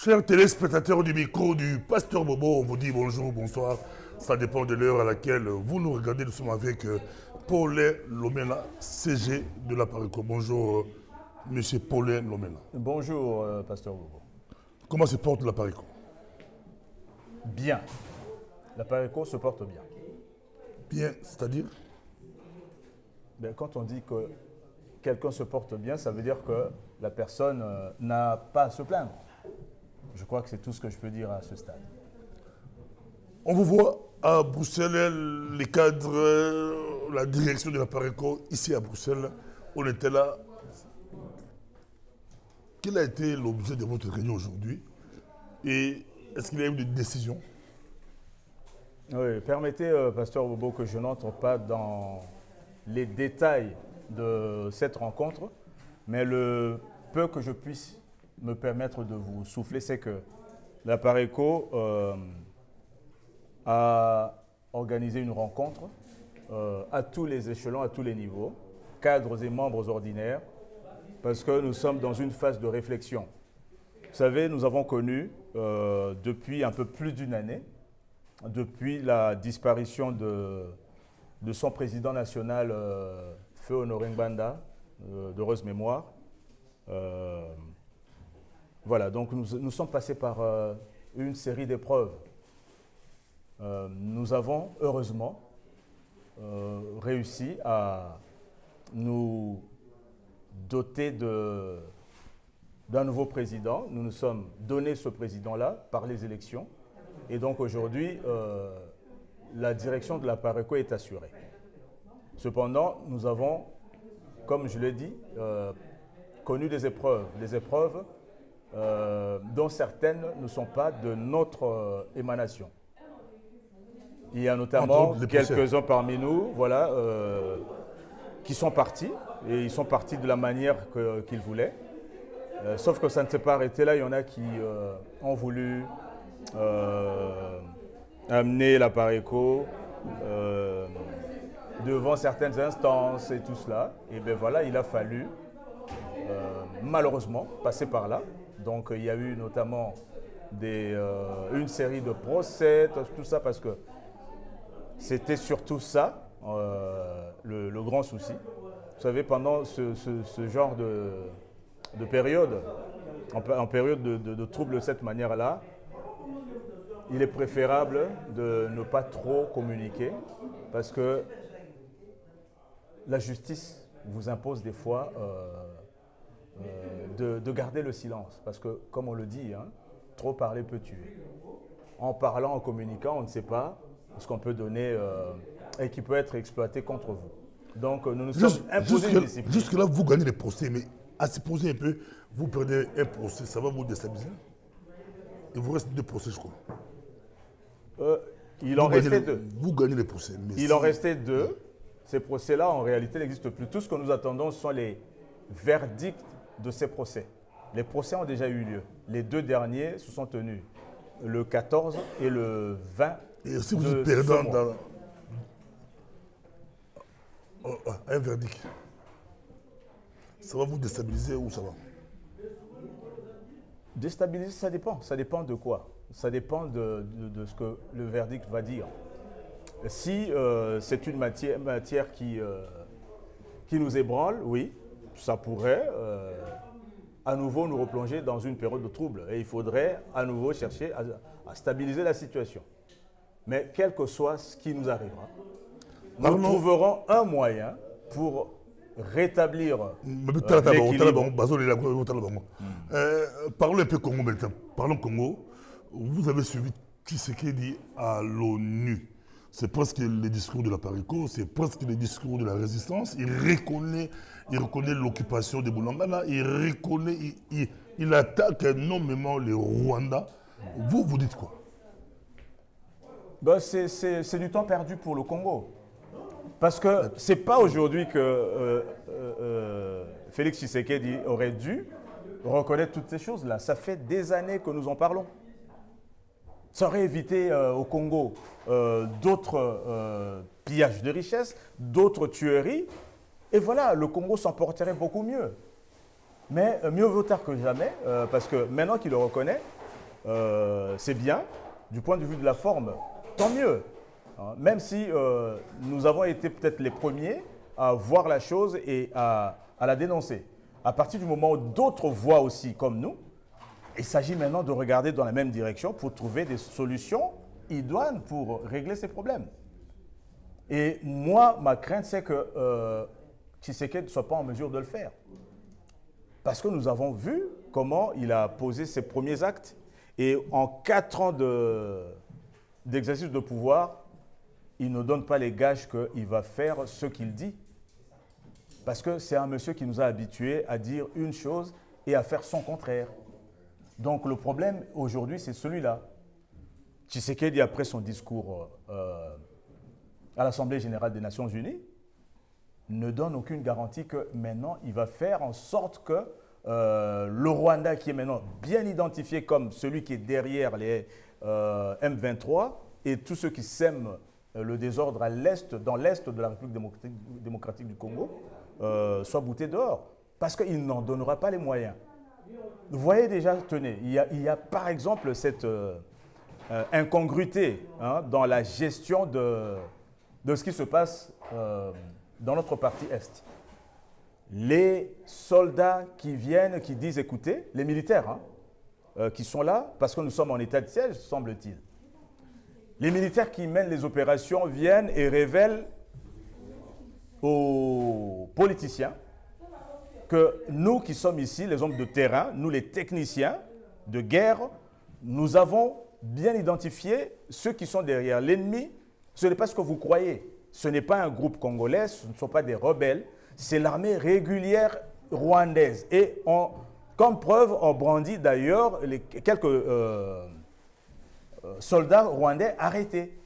Chers téléspectateurs du micro du Pasteur Bobo, on vous dit bonjour, bonsoir. Ça dépend de l'heure à laquelle vous nous regardez. Nous sommes avec Paulin Lomena, CG de la Pareco. Bonjour, monsieur Paulin Lomena. Bonjour, Pasteur Bobo. Comment se porte la Pareco? Bien. La Pareco se porte bien. Bien, c'est-à-dire? Quand on dit que quelqu'un se porte bien, ça veut dire que la personne n'a pas à se plaindre. Je crois que c'est tout ce que je peux dire à ce stade. On vous voit à Bruxelles, les cadres, la direction de la Pareco, ici à Bruxelles. On était là. Quel a été l'objet de votre réunion aujourd'hui? Et est-ce qu'il y a eu des décisions? Oui, permettez, Pasteur Bobo, que je n'entre pas dans les détails de cette rencontre, mais le peu que je puisse me permettre de vous souffler, c'est que la Pareco a organisé une rencontre à tous les échelons, à tous les niveaux, cadres et membres ordinaires, parce que nous sommes dans une phase de réflexion. Vous savez, nous avons connu depuis un peu plus d'une année, depuis la disparition de son président national, Feu Honoré Ngbanda, d'heureuse mémoire. Voilà, donc nous sommes passés par une série d'épreuves. Nous avons, heureusement, réussi à nous doter d'un nouveau président. Nous nous sommes donné ce président-là par les élections. Et donc aujourd'hui, la direction de la Pareco est assurée. Cependant, nous avons, comme je l'ai dit, connu des épreuves dont certaines ne sont pas de notre émanation. Il y a notamment quelques-uns parmi nous, voilà, qui sont partis, et ils sont partis de la manière qu'ils voulaient. Sauf que ça ne s'est pas arrêté là. Il y en a qui ont voulu amener la Pareco devant certaines instances et tout cela. Et bien voilà, il a fallu malheureusement passer par là. Donc il y a eu notamment une série de procès, tout ça, parce que c'était surtout ça, le grand souci. Vous savez, pendant ce genre de période, en période de trouble de cette manière-là, il est préférable de ne pas trop communiquer, parce que la justice vous impose des fois de garder le silence. Parce que, comme on le dit, hein, trop parler peut tuer. En parlant, en communiquant, on ne sait pas ce qu'on peut donner et qui peut être exploité contre vous. Donc, nous nous sommes imposés une discipline. Jusque-là, vous gagnez les procès, mais à se poser un peu, vous perdez un procès, ça va vous déstabiliser? Il vous reste 2 procès, je crois. Il en restait 2. Vous gagnez les procès. Il en restait 2. Ces procès-là, en réalité, n'existent plus. Tout ce que nous attendons, ce sont les verdicts de ces procès. Les procès ont déjà eu lieu. Les 2 derniers se sont tenus le 14 et le 20. Et si vous êtes perdant dans un verdict, ça va vous déstabiliser ou ça va? Déstabiliser, ça dépend. Ça dépend de quoi? Ça dépend de ce que le verdict va dire. Si c'est une matière qui nous ébranle, oui, ça pourrait à nouveau nous replonger dans une période de trouble. Et il faudrait à nouveau chercher à stabiliser la situation. Mais quel que soit ce qui nous arrivera, nous trouverons un moyen pour rétablir l'équilibre. Parlons un peu Congo maintenant. Parlons Congo. Vous avez suivi Tshisekedi à l'ONU. C'est presque le discours de la Pareco, c'est presque le discours de la résistance. Il reconnaît l'occupation de Boulangana, il attaque énormément le Rwanda. Vous dites quoi? C'est du temps perdu pour le Congo. Parce que ce n'est pas aujourd'hui que Félix Tshisekedi aurait dû reconnaître toutes ces choses-là. Ça fait des années que nous en parlons. Ça aurait évité au Congo d'autres pillages de richesses, d'autres tueries. Et voilà, le Congo s'en porterait beaucoup mieux. Mais mieux vaut tard que jamais, parce que maintenant qu'il le reconnaît, c'est bien. Du point de vue de la forme, tant mieux. Hein. Même si nous avons été peut-être les premiers à voir la chose et à la dénoncer. À partir du moment où d'autres voient aussi comme nous, il s'agit maintenant de regarder dans la même direction pour trouver des solutions idoines pour régler ces problèmes. Et moi, ma crainte, c'est que Tshisekedi ne soit pas en mesure de le faire. Parce que nous avons vu comment il a posé ses premiers actes. Et en 4 ans d'exercice de pouvoir, il ne donne pas les gages qu'il va faire ce qu'il dit. Parce que c'est un monsieur qui nous a habitués à dire une chose et à faire son contraire. Donc le problème aujourd'hui, c'est celui-là. Tshisekedi, après son discours à l'Assemblée générale des Nations Unies, ne donne aucune garantie que maintenant, il va faire en sorte que le Rwanda, qui est maintenant bien identifié comme celui qui est derrière les M23 et tous ceux qui sèment le désordre à l'est, dans l'est de la République démocratique du Congo, soit bouté dehors. Parce qu'il n'en donnera pas les moyens. Vous voyez déjà, tenez, il y a par exemple cette incongruité dans la gestion de ce qui se passe dans notre partie Est. Les soldats qui viennent, qui disent, écoutez, les militaires qui sont là, parce que nous sommes en état de siège, semble-t-il. Les militaires qui mènent les opérations viennent et révèlent aux politiciens que nous qui sommes ici, les hommes de terrain, nous les techniciens de guerre, nous avons bien identifié ceux qui sont derrière. L'ennemi, ce n'est pas ce que vous croyez. Ce n'est pas un groupe congolais, ce ne sont pas des rebelles, c'est l'armée régulière rwandaise. Et comme preuve, on brandit d'ailleurs quelques soldats rwandais arrêtés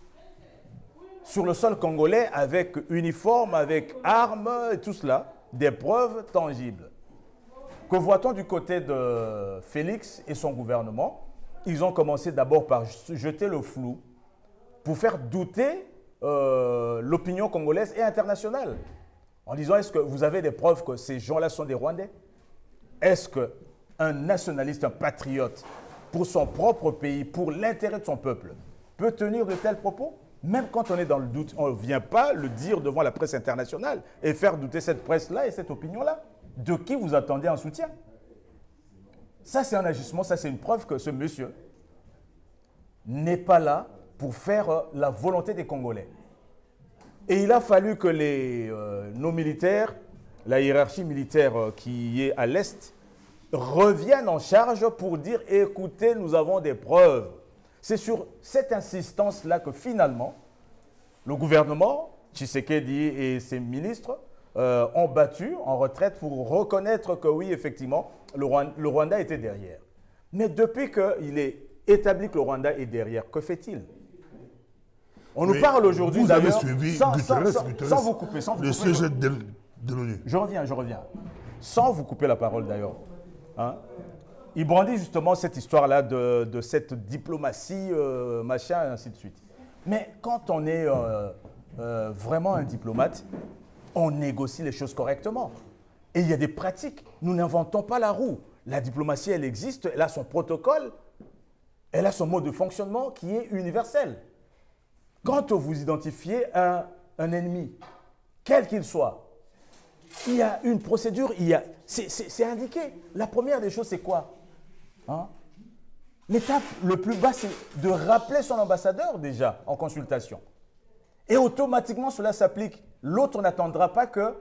sur le sol congolais avec uniforme, avec armes et tout cela. Des preuves tangibles. Que voit-on du côté de Félix et son gouvernement? Ils ont commencé d'abord par jeter le flou pour faire douter l'opinion congolaise et internationale. En disant, est-ce que vous avez des preuves que ces gens-là sont des Rwandais? Est-ce qu'un nationaliste, un patriote, pour son propre pays, pour l'intérêt de son peuple, peut tenir de tels propos? Même quand on est dans le doute, on ne vient pas le dire devant la presse internationale et faire douter cette presse-là et cette opinion-là. De qui vous attendez un soutien? Ça, c'est un agissement, ça, c'est une preuve que ce monsieur n'est pas là pour faire la volonté des Congolais. Et il a fallu que nos militaires, la hiérarchie militaire qui est à l'Est, reviennent en charge pour dire « Écoutez, nous avons des preuves ». C'est sur cette insistance-là que finalement, le gouvernement, Tshisekedi et ses ministres, ont battu en retraite pour reconnaître que oui, effectivement, le Rwanda était derrière. Mais depuis qu'il est établi que le Rwanda est derrière, que fait-il? On nous parle aujourd'hui d'ailleurs, sans vous couper, le sujet de l'ONU. Je reviens. Sans vous couper la parole d'ailleurs. Hein? Il brandit justement cette histoire-là de cette diplomatie, machin, et ainsi de suite. Mais quand on est vraiment un diplomate, on négocie les choses correctement. Et il y a des pratiques. Nous n'inventons pas la roue. La diplomatie, elle existe, elle a son protocole, elle a son mode de fonctionnement qui est universel. Quand vous identifiez un ennemi, quel qu'il soit, il y a une procédure, c'est indiqué. La première des choses, c'est quoi? L'étape le plus bas, c'est de rappeler son ambassadeur déjà en consultation. Et automatiquement, cela s'applique. L'autre n'attendra pas que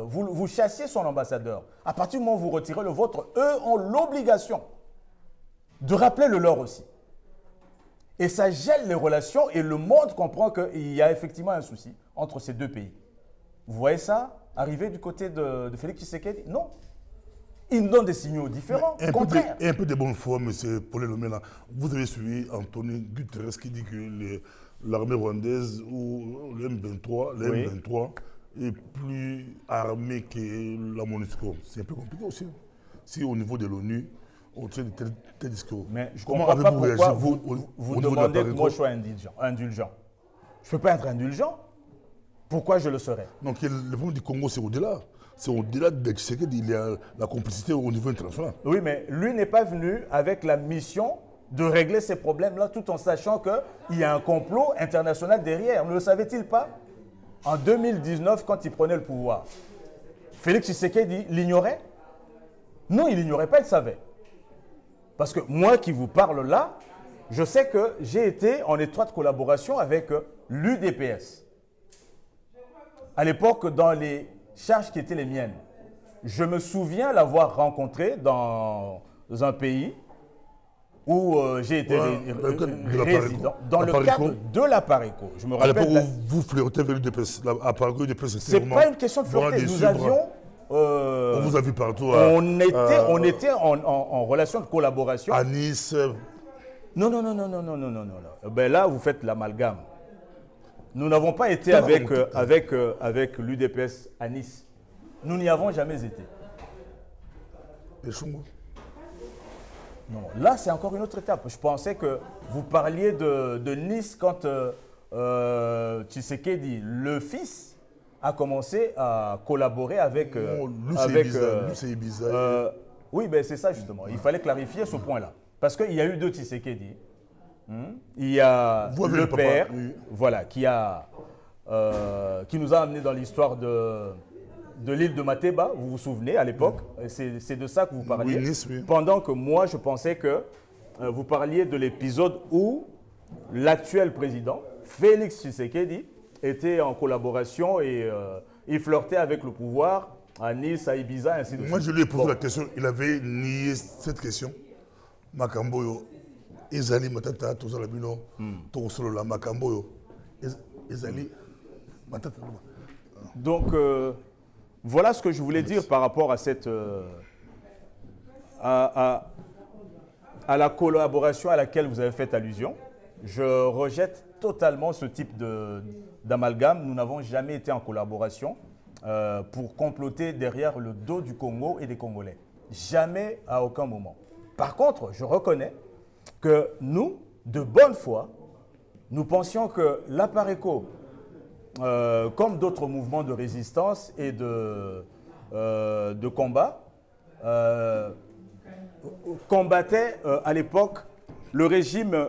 vous chassiez son ambassadeur. À partir du moment où vous retirez le vôtre, eux ont l'obligation de rappeler le leur aussi. Et ça gèle les relations et le monde comprend qu'il y a effectivement un souci entre ces deux pays. Vous voyez ça arriver du côté de Félix Tshisekedi? Non. Il nous donne des signaux différents, contraires. Un peu de bonne foi, M. Paulé-Lomé, vous avez suivi Antonio Guterres qui dit que l'armée rwandaise ou le M23, est plus armée que la MONUSCO. C'est un peu compliqué aussi. Si au niveau de l'ONU, on tient de tels discours. Mais je ne comprends pas pourquoi vous demandez que moi je sois indulgent. Je ne peux pas être indulgent. Pourquoi je le serais? Donc le problème du Congo, c'est au-delà. C'est au-delà de Tshisekedi, il y a la complicité au niveau international. Oui, mais lui n'est pas venu avec la mission de régler ces problèmes-là tout en sachant qu'il y a un complot international derrière. Ne le savait-il pas? En 2019, quand il prenait le pouvoir, Félix Tshisekedi l'ignorait? Non, il l'ignorait pas, il savait. Parce que moi qui vous parle là, je sais que j'ai été en étroite collaboration avec l'UDPS. À l'époque, dans les charges qui étaient les miennes, je me souviens l'avoir rencontré dans un pays où j'ai été résident, dans le cadre de la Pareco. Je me rappelle. À l'époque où vous flirtez avec l'UDPS, à Pareco, l'UDPS, c'est pas une question de flirter. Nous avions. On vous a vu partout. On était en relation de collaboration. À Nice. Non. Ben là, vous faites l'amalgame. Nous n'avons pas été avec l'UDPS à Nice. Nous n'y avons jamais été. Et Chungo? Non, là, c'est encore une autre étape. Je pensais que vous parliez de Nice quand Tshisekedi, le fils, a commencé à collaborer avec... c'est Ibiza. Oui, ben c'est ça justement. Il fallait clarifier ce point-là. Parce qu'il y a eu deux Tshisekedi. Il y a le père, oui. Voilà, qui nous a amenés dans l'histoire de l'île de Mateba, vous vous souvenez, à l'époque. C'est de ça que vous parliez. Oui, Nice, oui. Pendant que moi, je pensais que vous parliez de l'épisode où l'actuel président, Félix Tshisekedi, était en collaboration et il flirtait avec le pouvoir à Nice, à Ibiza, ainsi de suite. Moi, je lui ai posé la question. Il avait nié cette question. Makamboyo, Ezali Matata, Tozala Bino, Tokosolola, Makamboyo, Ezali Matata. Donc, voilà ce que je voulais dire par rapport à cette à la collaboration à laquelle vous avez fait allusion. Je rejette totalement ce type d'amalgame. Nous n'avons jamais été en collaboration pour comploter derrière le dos du Congo et des Congolais. Jamais, à aucun moment. Par contre, je reconnais que nous, de bonne foi, nous pensions que la Pareco, comme d'autres mouvements de résistance et de combat, combattait à l'époque le régime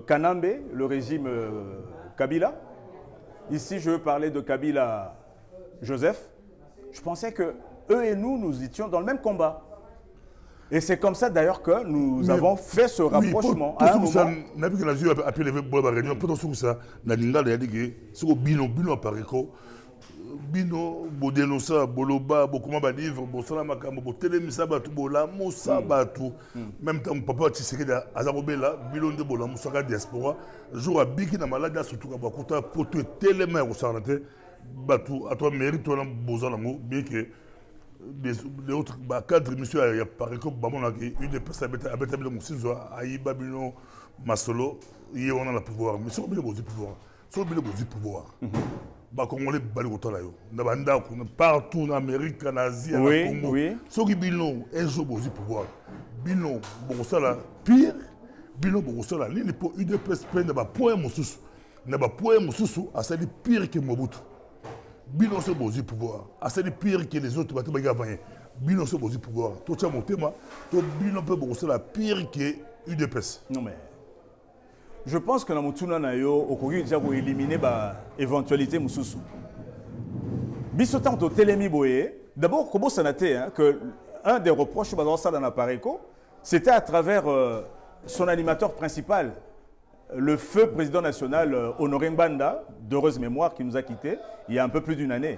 Kanambe, le régime Kabila. Ici, je veux parler de Kabila Joseph. Je pensais que eux et nous étions dans le même combat. Et c'est comme ça d'ailleurs que nous avons fait ce rapprochement. À un moment. Bino, Bodenosa, Boloba, Bokuma Balivre, Bosala Makambo, Botelemisa Batu, Bola, Moussa Batu. Même temps, papa Tshisekedi Azarobela, Bilonde Bola, Moussaka Diaspora, jour à Biki na malade, surtout à Bakuta, pour te télémer au Sarnate, Batu, à toi mérite, toi, Bozalango, bien que les autres cadres, monsieur, il y a par exemple, une des personnes habitées de Moussinzo, Aïba Bino, Masolo, il y a le pouvoir. Mais c'est le pouvoir. C'est le pouvoir. Congolais partout en Amérique, en Asie, en Congo. Oui. Ceux qui ont un jour de pouvoir. Bino, Bogosala, pire. Bino, Bogosala, l'île pour UDPS plein de points Moussous. N'a pas point Moussous, à celle pire que Mobutu. Bino, c'est beau pouvoir. À celle pire que les autres bateaux gagner. Bino, c'est beau pouvoir. Tout ça, mon thème, Bino peut Bogosala pire que UDPS. Non, mais. Je pense que dans Moutouna Nayo, au Congo, il faut éliminer l'éventualité Moussoussou. Bisotant au Télémi Boé, d'abord, comment ça n'a été que un des reproches dans la Pareco, c'était à travers son animateur principal, le feu président national Honoré Mbanda, d'heureuse mémoire, qui nous a quittés il y a un peu plus d'une année.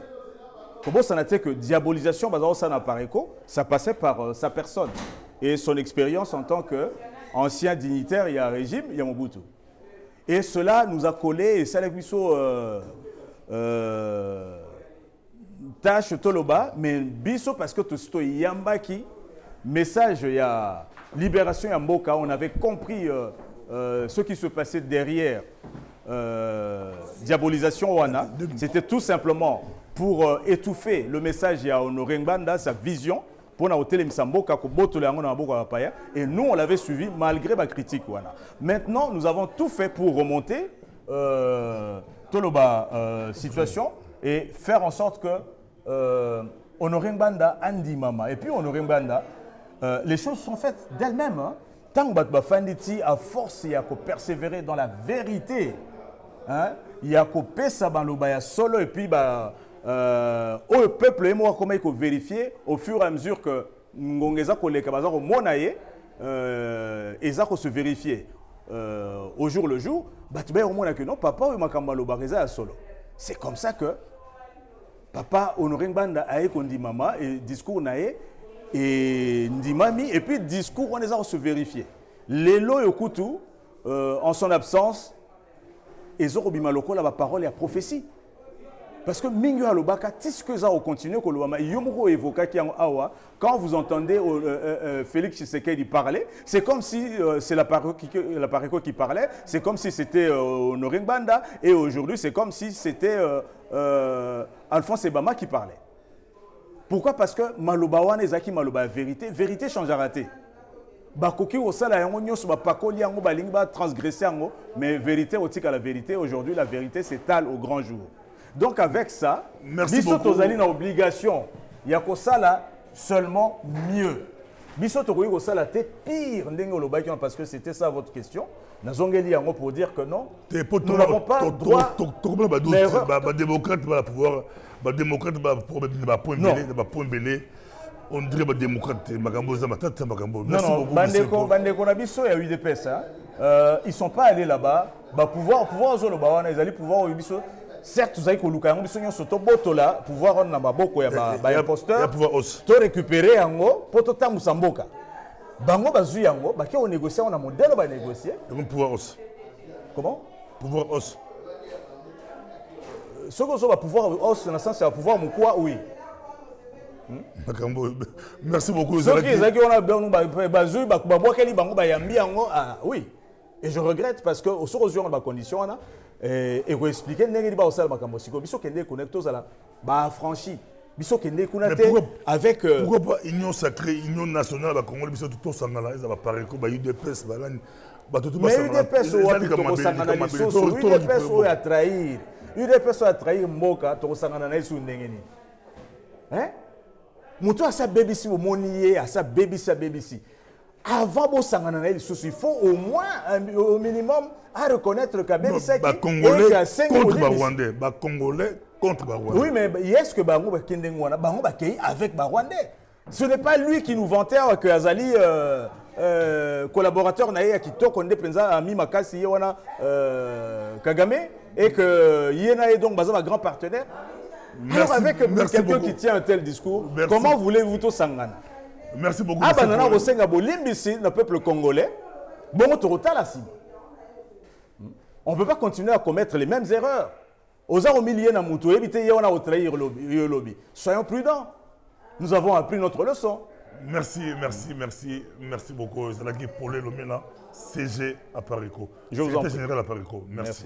Comment ça n'a été que diabolisation dans la Pareco, ça passait par sa personne et son expérience en tant qu'ancien dignitaire, il y a un régime, il y a Mobutu. Et cela nous a collé, et ça l'a tâche Toloba, mais biso parce que tout ce Yambaki, message, il y a libération Yamboka, on avait compris ce qui se passait derrière diabolisation Wana. C'était tout simplement pour étouffer le message à Honoré Ngbanda, sa vision, pour nous et nous, on l'avait suivi malgré ma critique. Voilà. Maintenant, nous avons tout fait pour remonter situation et faire en sorte que Honoré Ngbanda Andi Mama. Et puis Honoré Ngbanda, les choses sont faites d'elles-mêmes. Hein. Tant que Fanditi, à force, il y a qu'à persévérer dans la vérité. Hein. Il y a qu'à pésabanlobaya solo et puis au peuple et moi comment il faut vérifier au fur et à mesure que ngongeza koleka baza ko monaye eza ko se vérifier au jour le jour tu ben au moins que non papa ou makamba lobareza ya solo. C'est comme ça que papa Honoré Ngbanda a kondi mama et discours naé et ndimami et puis discours on les a se vérifier. Lelo yokutu en son absence ezoko bimaloko la parole et la prophétie. Parce que Mingo Alobaka, que ça continue, quand vous entendez Félix Tshisekedi parler, c'est comme si c'est la Parico qui parlait, c'est comme si c'était Honoré Ngbanda, et aujourd'hui c'est comme si c'était Alphonse Ebama qui parlait. Pourquoi? Parce que Malobawan et Zaki Maloba, vérité change à rater. Bakoki au sala yango nyoso ba pakoli yango ba lingba transgresser yango, mais vérité au tika la vérité, aujourd'hui la vérité s'étale au grand jour. Donc avec ça, Biso Tozali na obligation, il y a ça seulement mieux. Biso Tokoyi ko sala te pire ndenge lobaki parce que c'était ça votre question. Nazongeli yango pour dire que non. Nous n'avons pas le droit. Démocrate va pouvoir, démocrate va point belé. On dirait que démocrate, Magambo Zamatata, Magambo. Merci beaucoup. Bandeko na biso ya UDPS, ils sont pas allés là-bas. Pouvoir zone bawana, ils allaient pouvoir au biso. Certes, vous avez que pouvoir on a beaucoup imposteur, to récupérer yango pour tout musamboka. Bango bazu yango, ba on négocier on a modèle ba négocier. Pouvoir os. Comment? Pouvoir os. Ce que ça va pouvoir os dans le sens c'est pouvoir mon quoi oui. Merci beaucoup. Ce qui on a bazu ba keli bango ba yambi yango oui. Et je regrette parce que au sur on a condition là. Et vous expliquez que vous avez franchi. Avec. Pourquoi pas Union sacrée, Union nationale, la Congo, ils sont tous sangala, ils ont parlé comme UDPS, mais UDPS a trahir. UDPS a trahir Moka, tu sangana na isu ndengeni. Hein? Muto a sa BBC au monier, a sa BBC. Avant de s'engager, il faut au moins, au minimum, à reconnaître que BBC Congolais contre Rwandais. Congolais contre Rwandais. Oui, mais est-ce que Bango va avec Rwandais? Ce n'est pas lui qui nous vantait que Azali, collaborateur naïa qui toque on est ami Makasi Yona Kagame et que Yena est donc un grand partenaire. Alors avec quelqu'un qui tient un tel discours, comment voulez-vous tout s'engager? Merci beaucoup. Ah, banana rosenga bolimbisi le peuple congolais. Bon, on ne peut pas continuer à commettre les mêmes erreurs. Aux ans au milieu na mutu éviter on a au trahir le lobby. Soyons prudents. Nous avons appris notre leçon. Merci beaucoup. C'est là qui pour le CG à Parico. Je vous en prie. Général à Parico. Merci.